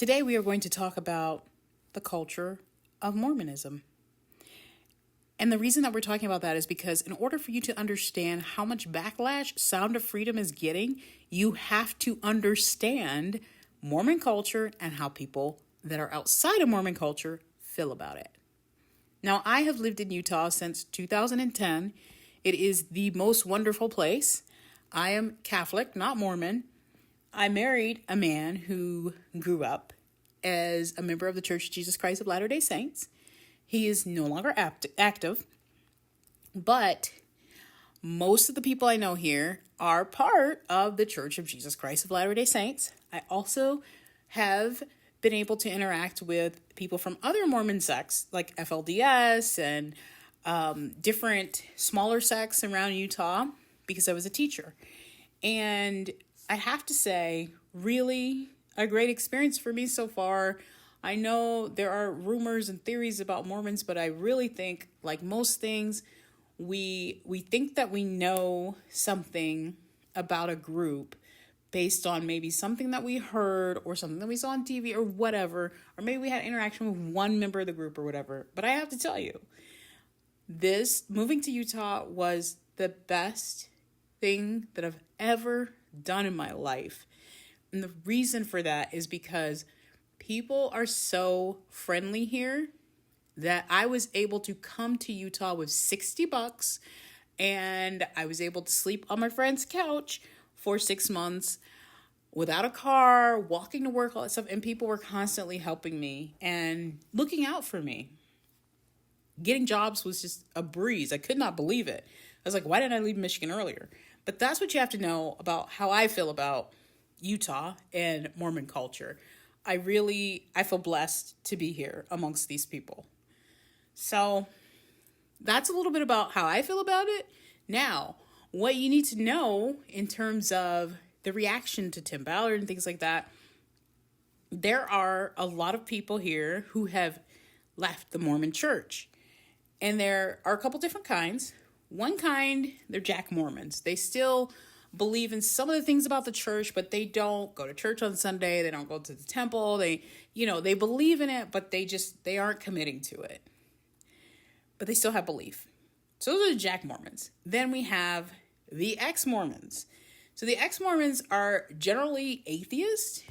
Today we are going to talk about the culture of Mormonism. And the reason that we're talking about that is because in order for you to understand how much backlash Sound of Freedom is getting, you have to understand Mormon culture and how people that are outside of Mormon culture feel about it. Now, I have lived in Utah since 2010. It is the most wonderful place. I am Catholic, not Mormon. I married a man who grew up as a member of the Church of Jesus Christ of Latter-day Saints. He is no longer active, but most of the people I know here are part of the Church of Jesus Christ of Latter-day Saints. I also have been able to interact with people from other Mormon sects like FLDS and different smaller sects around Utah because I was a teacher. And I have to say, really a great experience for me so far. I know there are rumors and theories about Mormons, but I really think, like most things, we think that we know something about a group based on maybe something that we heard or something that we saw on TV or whatever, or maybe we had interaction with one member of the group or whatever. But I have to tell you, this moving to Utah was the best thing that I've ever done in my life. And the reason for that is because people are so friendly here that I was able to come to Utah with $60 and I was able to sleep on my friend's couch for 6 months without a car, walking to work, all that stuff. And people were constantly helping me and looking out for me. Getting jobs was just a breeze. I could not believe it. I was like, why didn't I leave Michigan earlier? But that's what you have to know about how I feel about Utah and Mormon culture. I feel blessed to be here amongst these people. So that's a little bit about how I feel about it. Now, what you need to know in terms of the reaction to Tim Ballard and things like that, there are a lot of people here who have left the Mormon church. And there are a couple different kinds. One kind, they're Jack Mormons. They still believe in some of the things about the church, but they don't go to church on Sunday. They don't go to the temple. They believe in it, but they aren't committing to it. But they still have belief. So those are the Jack Mormons. Then we have the ex-Mormons. So the ex-Mormons are generally atheists.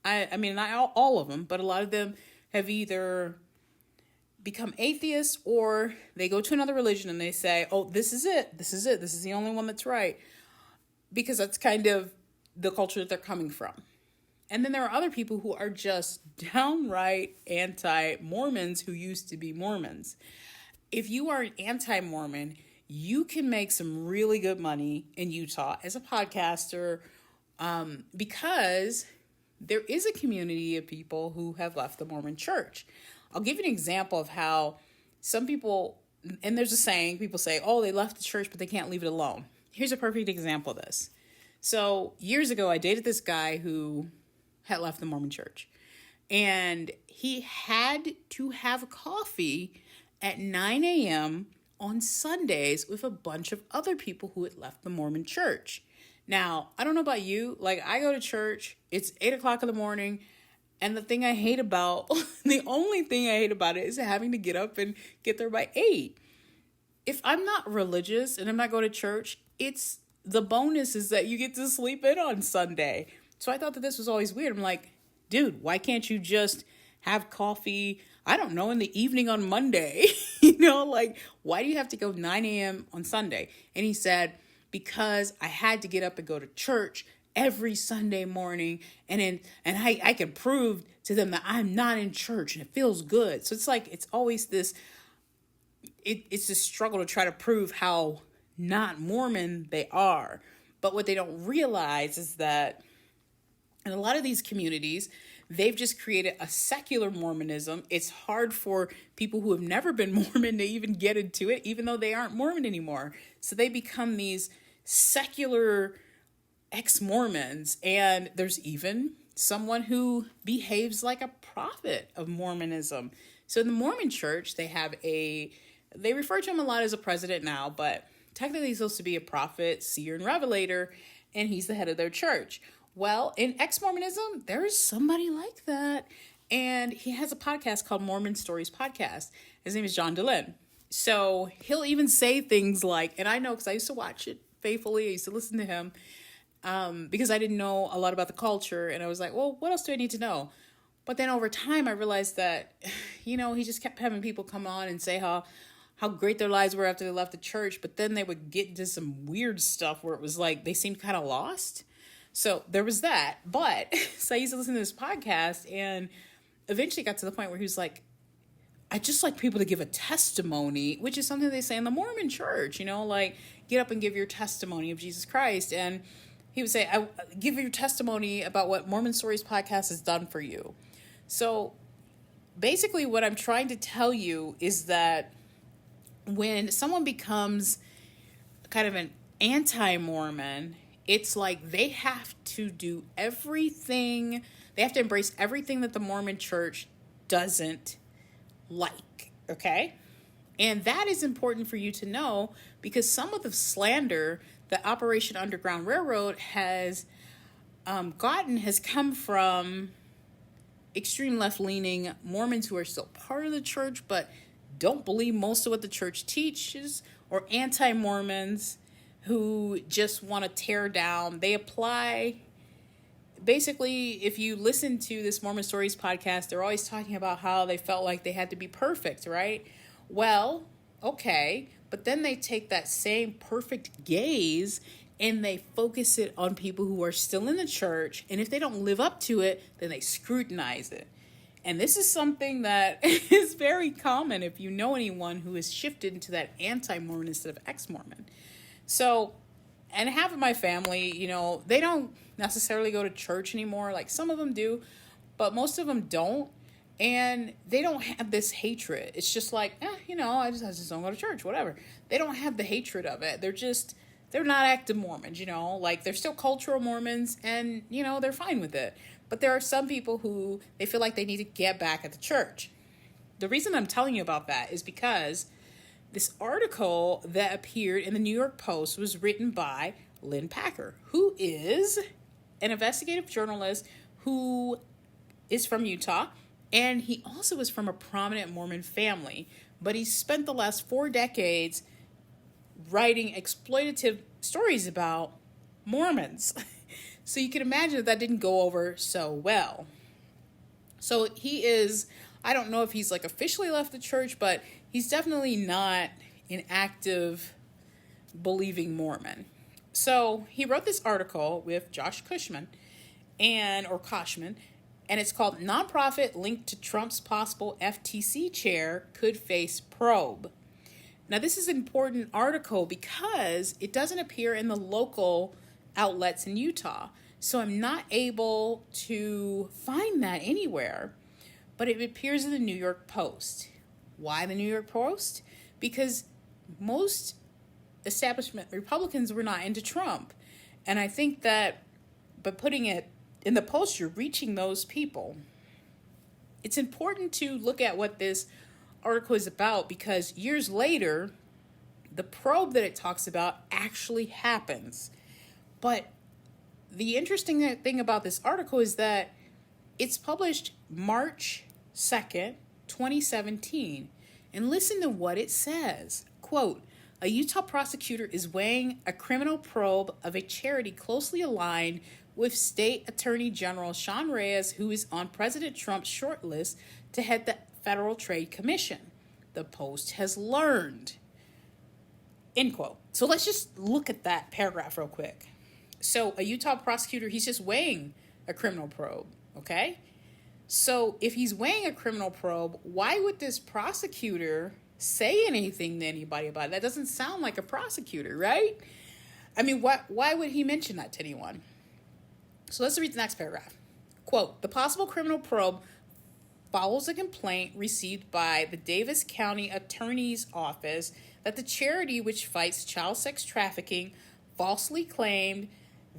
I mean, not all of them, but a lot of them have either become atheists or they go to another religion and they say, oh, this is it. This is the only one that's right. Because that's kind of the culture that they're coming from. And then there are other people who are just downright anti-Mormons who used to be Mormons. If you are an anti-Mormon, you can make some really good money in Utah as a podcaster because there is a community of people who have left the Mormon church. I'll give you an example of how some people, and there's a saying, people say, oh, they left the church, but they can't leave it alone. Here's a perfect example of this. So years ago, I dated this guy who had left the Mormon church. And he had to have coffee at 9 a.m. on Sundays with a bunch of other people who had left the Mormon church. Now, I don't know about you. Like, I go to church. It's 8 o'clock in the morning. And the only thing I hate about it is having to get up and get there by 8. If I'm not religious and I'm not going to church, it's the bonus is that you get to sleep in on Sunday. So I thought that this was always weird. I'm like, dude, why can't you just have coffee, I don't know, in the evening on Monday? Why do you have to go 9 a.m. on Sunday? And he said, because I had to get up and go to church every Sunday morning, and I can prove to them that I'm not in church, and it feels good. So it's like, it's always this, it's a struggle to try to prove how not Mormon they are. But what they don't realize is that in a lot of these communities, they've just created a secular Mormonism. It's hard for people who have never been Mormon to even get into it, even though they aren't Mormon anymore. So they become these secular ex-Mormons. And there's even someone who behaves like a prophet of Mormonism. So in the Mormon church, they refer to him a lot as a president now, but technically he's supposed to be a prophet, seer, and revelator, and he's the head of their church. Well, in ex-Mormonism, there is somebody like that. And he has a podcast called Mormon Stories Podcast. His name is John Dehlin. So he'll even say things like, and I know because I used to watch it faithfully. I used to listen to him because I didn't know a lot about the culture. And I was like, well, what else do I need to know? But then over time, I realized that, he just kept having people come on and say how great their lives were after they left the church. But then they would get into some weird stuff where it was like they seemed kind of lost. So there was that. But so I used to listen to this podcast and eventually got to the point where he was like, I just like people to give a testimony, which is something they say in the Mormon church, like get up and give your testimony of Jesus Christ. And he would say, give your testimony about what Mormon Stories Podcast has done for you. So basically what I'm trying to tell you is that when someone becomes kind of an anti-Mormon, it's like they have to do everything, they have to embrace everything that the Mormon church doesn't like, okay? And that is important for you to know because some of the slander that Operation Underground Railroad has gotten has come from extreme left-leaning Mormons who are still part of the church but don't believe most of what the church teaches, or anti-Mormons who just want to tear down. They apply, basically, if you listen to this Mormon Stories podcast, they're always talking about how they felt like they had to be perfect, right? Well, okay, but then they take that same perfect gaze and they focus it on people who are still in the church, and if they don't live up to it, then they scrutinize it. And this is something that is very common if you know anyone who has shifted into that anti-Mormon instead of ex-Mormon. So, and half of my family, they don't necessarily go to church anymore. Like some of them do, but most of them don't. And they don't have this hatred. It's just like, I just don't go to church, whatever. They don't have the hatred of it. They're not active Mormons, like they're still cultural Mormons and, they're fine with it. But there are some people who they feel like they need to get back at the church. The reason I'm telling you about that is because this article that appeared in the New York Post was written by Lynn, who is an investigative journalist who is from Utah. And he also is from a prominent Mormon family. But he spent the last 4 decades writing exploitative stories about Mormons. So you can imagine that didn't go over so well. So he is, I don't know if he's like officially left the church, but he's definitely not an active believing So he wrote this article with Josh Cushman Koshman, and it's called Nonprofit Linked to Trump's Possible FTC Chair Could Face Probe. Now, this is an important article because it doesn't appear in the local outlets in Utah. So I'm not able to find that anywhere, but it appears in the New York Post. Why the New York Post? Because most establishment Republicans were not into Trump. And I think that by putting it in the Post, you're reaching those people. It's important to look at what this article is about because years later, the probe that it talks about actually happens. But the interesting thing about this article is that it's published March 2nd, 2017. And listen to what it says. Quote, a Utah prosecutor is weighing a criminal probe of a charity closely aligned with State Attorney General Sean Reyes, who is on President Trump's short list to head the Federal Trade Commission. The Post has learned. End quote. So let's just look at that paragraph real quick. So a Utah prosecutor, he's just weighing a criminal probe, okay? So if he's weighing a criminal probe, why would this prosecutor say anything to anybody about it? That doesn't sound like a prosecutor, right? I mean, why would he mention that to anyone? So let's read the next paragraph. Quote, the possible criminal probe follows a complaint received by the Davis County Attorney's Office that the charity which fights child sex trafficking falsely claimed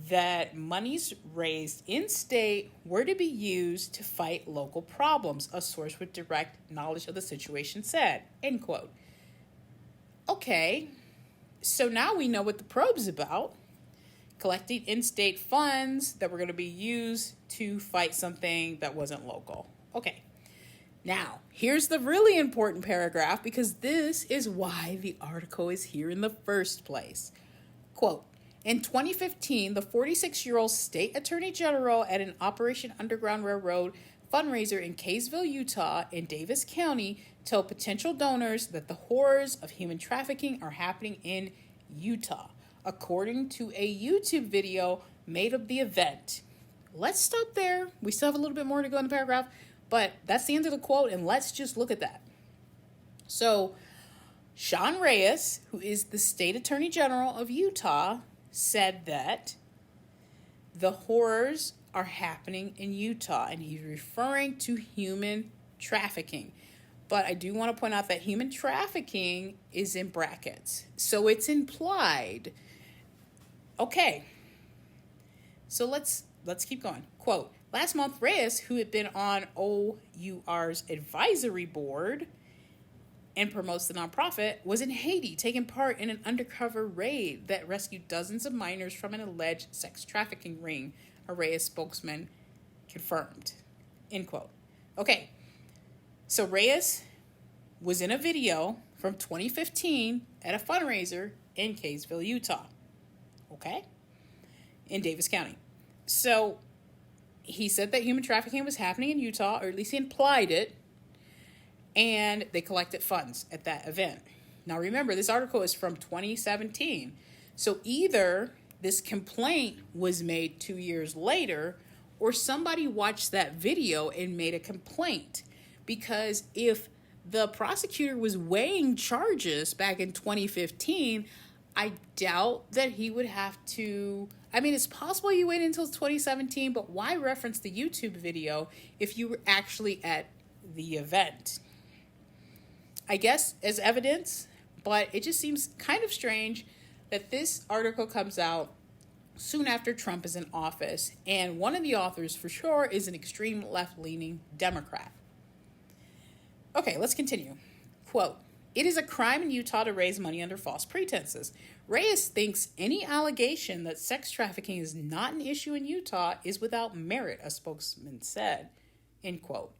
that monies raised in state were to be used to fight local problems, a source with direct knowledge of the situation said, end quote. Okay, so now we know what the probe's about. collecting in-state funds that were going to be used to fight something that wasn't local. Okay. Now, here's the really important paragraph, because this is why the article is here in the first place. Quote, in 2015, the 46-year-old state attorney general at an Operation Underground Railroad fundraiser in Kaysville, Utah, in Davis County, told potential donors that the horrors of human trafficking are happening in Utah, according to a YouTube video made of the event. Let's stop there. We still have a little bit more to go in the paragraph, but that's the end of the quote, and let's just look at that. So, Sean Reyes, who is the state attorney general of Utah, said that the horrors are happening in Utah, and he's referring to human trafficking. But I do want to point out that human trafficking is in brackets, so it's implied. Okay, so let's keep going. Quote, last month, Reyes, who had been on O.U.R's advisory board and promotes the nonprofit, was in Haiti taking part in an undercover raid that rescued dozens of minors from an alleged sex trafficking ring, a Reyes spokesman confirmed. End quote. Okay, so Reyes was in a video from 2015 at a fundraiser in Kaysville, Utah. Okay? In Davis County. So he said that human trafficking was happening in Utah, or at least he implied it, and they collected funds at that event. Now remember, this article is from 2017. So either this complaint was made 2 years later, or somebody watched that video and made a complaint. Because if the prosecutor was weighing charges back in 2015, I doubt that he would have to... I mean, it's possible you waited until 2017, but why reference the YouTube video if you were actually at the event? I guess as evidence, but it just seems kind of strange that this article comes out soon after Trump is in office, and one of the authors for sure is an extreme left-leaning Democrat. Okay, let's continue. Quote, it is a crime in Utah to raise money under false pretenses. Reyes thinks any allegation that sex trafficking is not an issue in Utah is without merit, a spokesman said. End quote.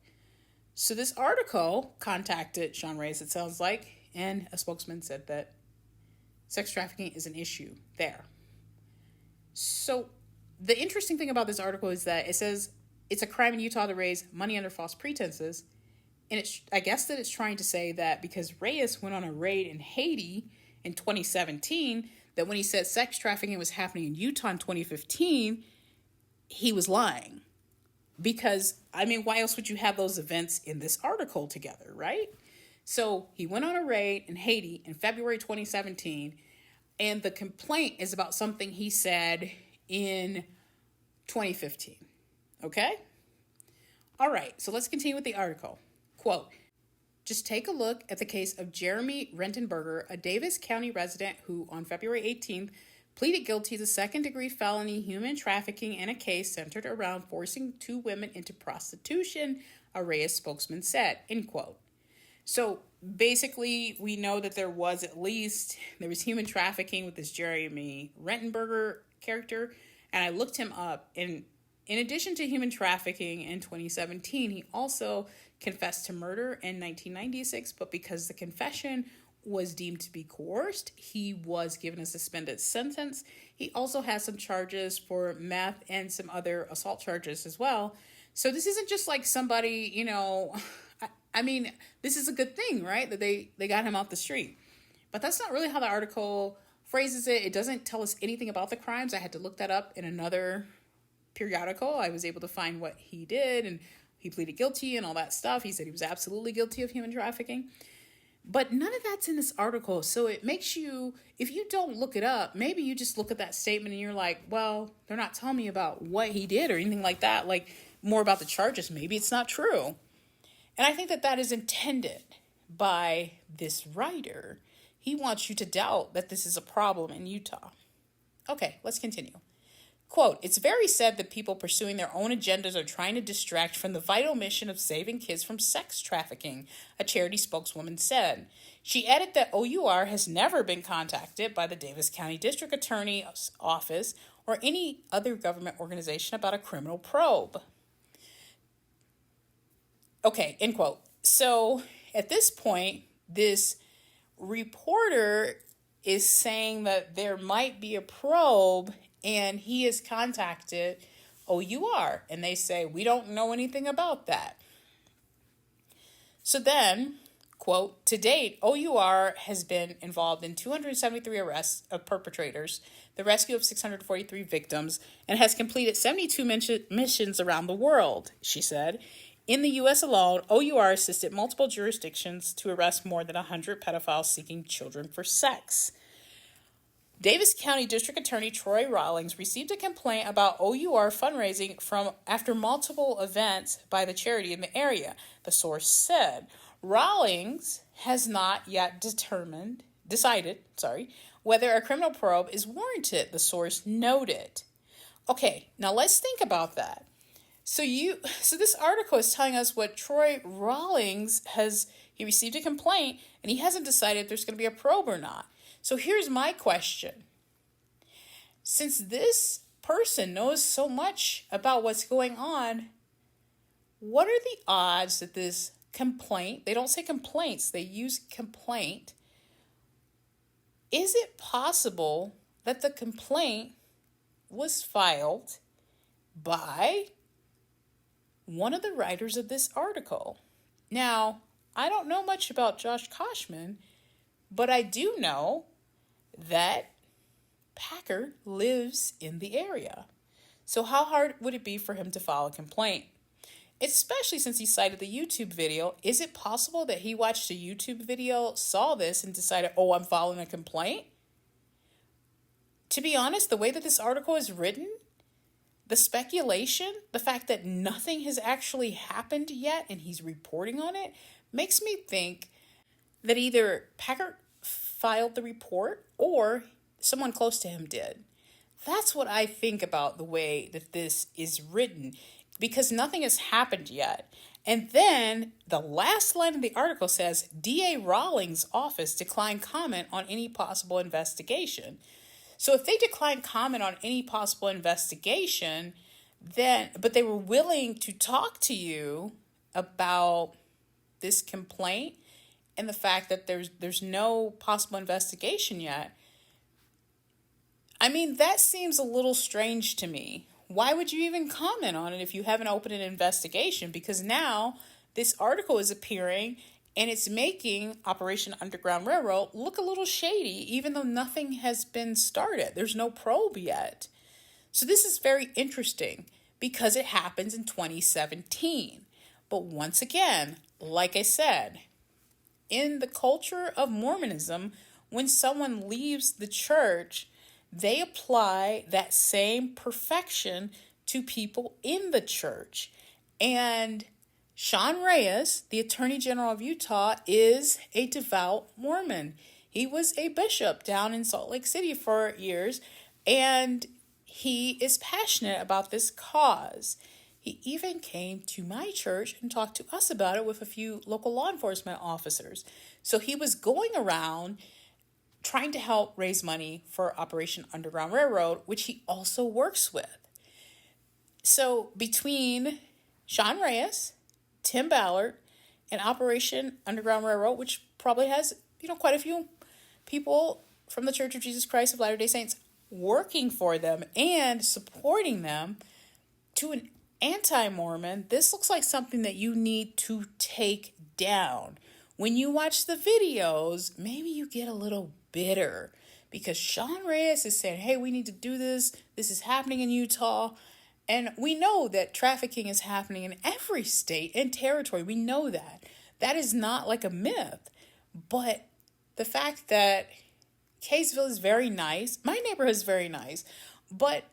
So this article contacted Sean Reyes, it sounds like, and a spokesman said that sex trafficking is an issue there. So the interesting thing about this article is that it says it's a crime in Utah to raise money under false pretenses. And I guess that it's trying to say that because Reyes went on a raid in Haiti in 2017, that when he said sex trafficking was happening in Utah in 2015, he was lying. Because, I mean, why else would you have those events in this article together, right? So he went on a raid in Haiti in February 2017, and the complaint is about something he said in 2015. Okay? All right, so let's continue with the article. Quote, just take a look at the case of Jeremy Rentenberger, a Davis County resident who on February 18th pleaded guilty to second-degree felony human trafficking in a case centered around forcing 2 women into prostitution, a Reyes spokesman said, end quote. So basically, we know that there was human trafficking with this Jeremy Rentenberger character, and I looked him up, and in addition to human trafficking in 2017, he also confessed to murder in 1996, but because the confession was deemed to be coerced, he was given a suspended sentence. He also has some charges for meth and some other assault charges as well. So this isn't just like somebody, I mean, this is a good thing, right? That they got him off the street. But that's not really how the article phrases it. It doesn't tell us anything about the crimes. I had to look that up in another periodical. I was able to find what he did, and he pleaded guilty and all that stuff. He said he was absolutely guilty of human trafficking. But none of that's in this article. So it makes you, if you don't look it up, maybe you just look at that statement and you're like, well, they're not telling me about what he did or anything like that, like more about the charges. Maybe it's not true. And I think that that is intended by this writer. He wants you to doubt that this is a problem in Utah. Okay, let's continue. Quote, it's very sad that people pursuing their own agendas are trying to distract from the vital mission of saving kids from sex trafficking, a charity spokeswoman said. She added that O.U.R. has never been contacted by the Davis County District Attorney's Office or any other government organization about a criminal probe. Okay, end quote. So at this point, this reporter is saying that there might be a probe, and he has contacted O.U.R. and they say, we don't know anything about that. So then, quote, to date, O.U.R. has been involved in 273 arrests of perpetrators, the rescue of 643 victims, and has completed 72 missions around the world, she said. In the U.S. alone, O.U.R. assisted multiple jurisdictions to arrest more than 100 pedophiles seeking children for sex. Davis County District Attorney Troy Rawlings received a complaint about O.U.R. fundraising after multiple events by the charity in the area, the source said. Rawlings has not yet decided whether a criminal probe is warranted, the source noted. Okay, now let's think about that. So this article is telling us what Troy Rawlings he received a complaint and he hasn't decided if there's going to be a probe or not. So here's my question. Since this person knows so much about what's going on, what are the odds that this complaint, they don't say complaints, they use complaint. Is it possible that the complaint was filed by one of the writers of this article? Now, I don't know much about Josh Koshman, but I do know that Packer lives in the area. So how hard would it be for him to file a complaint? Especially since he cited the YouTube video. Is it possible that he watched a YouTube video, saw this, and decided, oh, I'm filing a complaint? To be honest, the way that this article is written, the speculation, the fact that nothing has actually happened yet and he's reporting on it, makes me think that either Packer filed the report or someone close to him did. That's what I think about the way that this is written, because nothing has happened yet. And then the last line of the article says, D.A. Rawlings' office declined comment on any possible investigation. So if they declined comment on any possible investigation, but they were willing to talk to you about this complaint and the fact that there's no possible investigation yet, I mean, that seems a little strange to me. Why would you even comment on it if you haven't opened an investigation? Because now this article is appearing and it's making Operation Underground Railroad look a little shady, even though nothing has been started. There's no probe yet. So this is very interesting because it happens in 2017. But once again, like I said, in the culture of Mormonism, when someone leaves the church, they apply that same perfection to people in the church. And Sean Reyes, the Attorney General of Utah, is a devout Mormon. He was a bishop down in Salt Lake City for years, and he is passionate about this cause. He even came to my church and talked to us about it with a few local law enforcement officers. So he was going around trying to help raise money for Operation Underground Railroad, which he also works with. So between Sean Reyes, Tim Ballard, and Operation Underground Railroad, which probably has, quite a few people from the Church of Jesus Christ of Latter-day Saints working for them and supporting them, to an anti-Mormon, this looks like something that you need to take down. When you watch the videos, maybe you get a little bitter because Sean Reyes is saying, hey, we need to do this. This is happening in Utah. And we know that trafficking is happening in every state and territory. We know that. That is not like a myth. But the fact that Kaysville is very nice, my neighborhood is very nice, but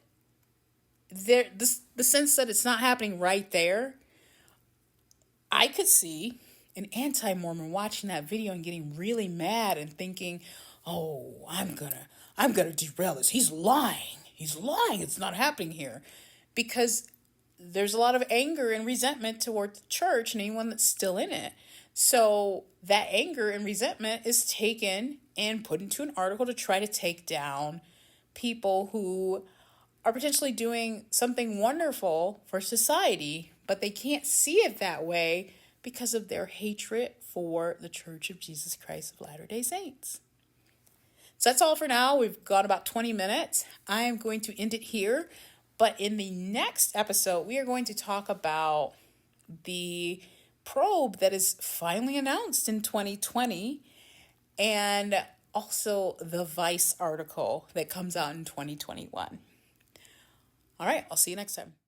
the sense that it's not happening right there, I could see an anti-Mormon watching that video and getting really mad and thinking, oh, I'm gonna derail this. He's lying. It's not happening here. Because there's a lot of anger and resentment toward the church and anyone that's still in it. So that anger and resentment is taken and put into an article to try to take down people who are potentially doing something wonderful for society, but they can't see it that way because of their hatred for the Church of Jesus Christ of Latter-day Saints. So that's all for now. We've gone about 20 minutes. I am going to end it here. But in the next episode, we are going to talk about the probe that is finally announced in 2020 and also the Vice article that comes out in 2021. All right, I'll see you next time.